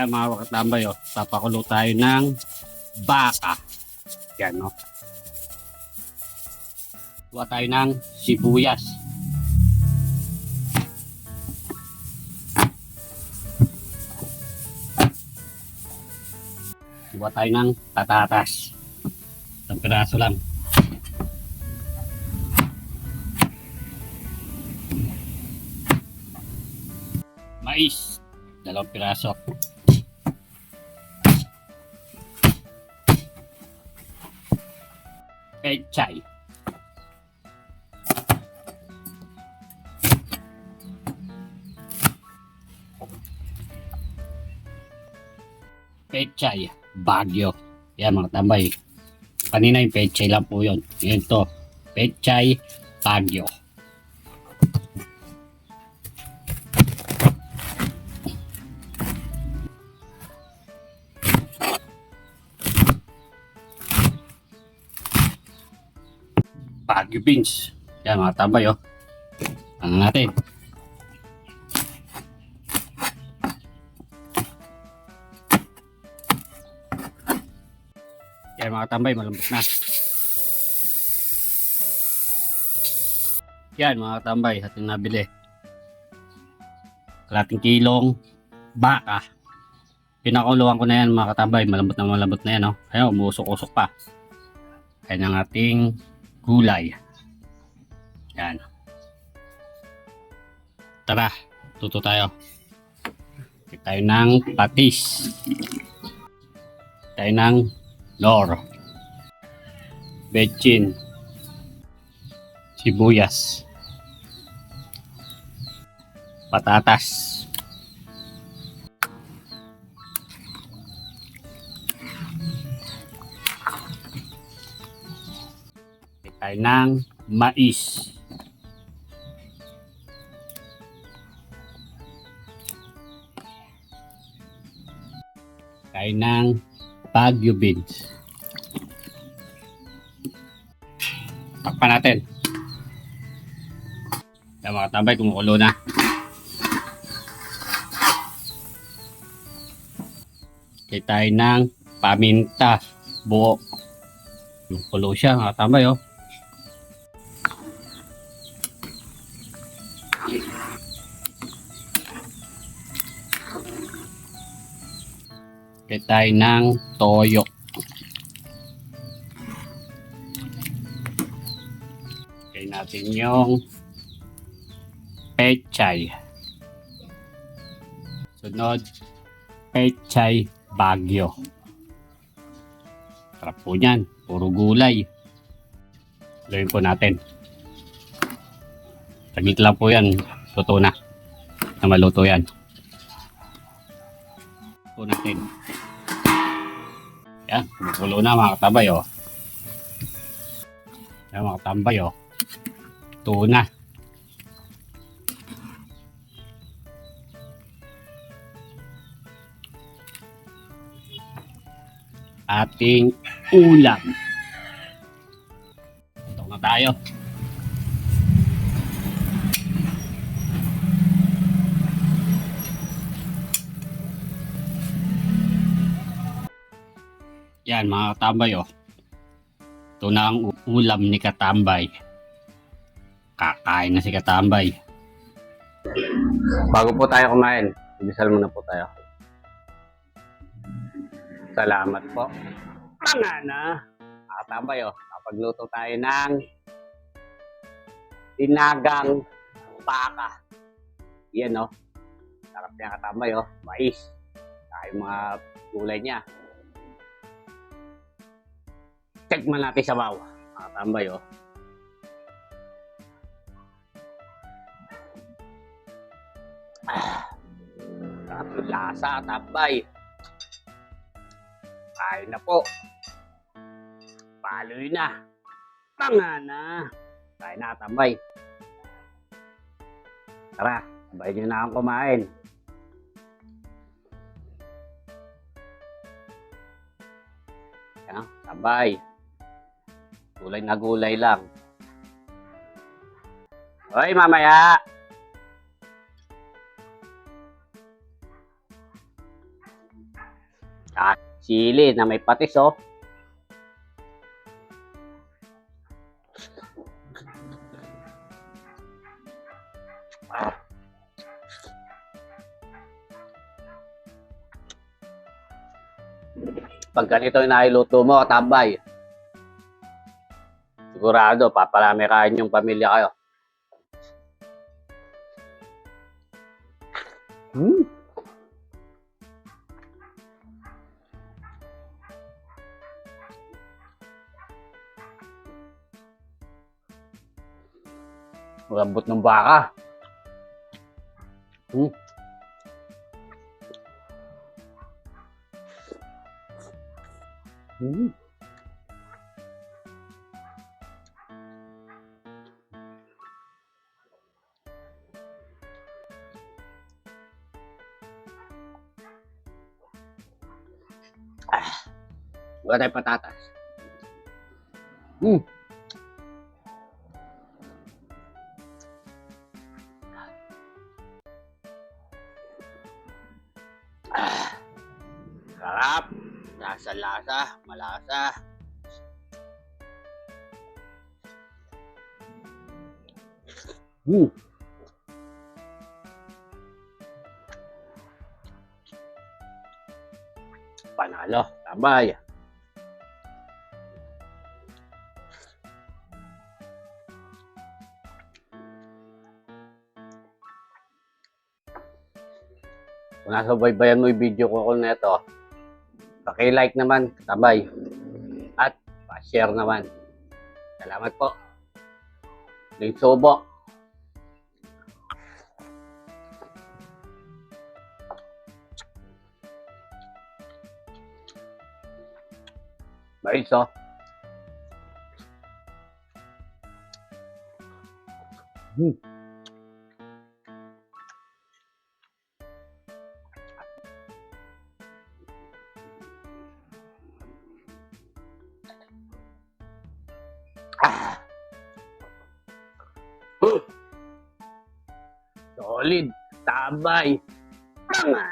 Kaya mga katambay, papakulo tayo ng baka. Yan, no? Kuha tayo ng sibuyas. Kuha tayo ng patatas. Isang piraso lang. Mais. 2 piraso. Pechay. Pechay Bagyo. Yan mga tambay. Kanina yung pechay lang po yun. Ngayon to, Pechay Bagyo. Bagyo beans. Yan mga tambay, ano natin? Yan mga tambay, malambot na. Yan mga tambay, ating nabili. Kalating kilong baka. Pinakuluan ko na yan mga katambay, malambot na yan, no? Ayun, umusok-usok pa. Ayan ang ating gulay. Yan. Tara, tuto tayo. Kita tayo ng patis. Tayo ng lor. Bechin. Sibuyas. Patatas. Tayo ng mais. Tayo ng Bagyo beans. Takpan natin. Yan mga tambay, kumukulo na. Kaya tayo ng paminta buo. Kumukulo siya mga tambay, Kaya tayo ng toyo. Kaya natin yung pechay. Sunod, Pechay Bagyo. Sarap po yan. Puro gulay. Lutuin po natin. Saglit lang po yan. Luto na. Na maluto yan. Luto natin. Yan. Kumukulo na mga katambay, Yan mga katambay, Luto na. Ating ulam. Ito na tayo. Yan mga katambay, Ito na ang ulam ni Katambay. Kakain na si Katambay. Bago po tayo kumain, ibisal muna po tayo. Salamat po. Panana. Katambay, kapagluto tayo ng dinagang baka. Yan, Sarap niya katambay, Mais. Saka yung mga gulay niya. Tikman natin sa bawa. Katambay, Sarap yung lasa, katambay. Kain na po. Paloy na. Panana. Kain na, katambay. Tara, sabay nyo na akong kumain. Yan, sabay. Gulay na gulay lang. Hoy, mamaya! Sili na may patis, oh. Pag ganito yung nailuto mo, katambay, sigurado, paparami kain yung pamilya kayo. Lambot ng baka. Wala tayong patatas. Sarap. Lasa-lasa. Malasa. Panalo. Tambay. Kung nasa baybayan mo yung video ko neto, paki-like naman, tambay. At pa-share naman. Salamat po. Ling subo. Mais, oh. Solid. Tambay. Tama.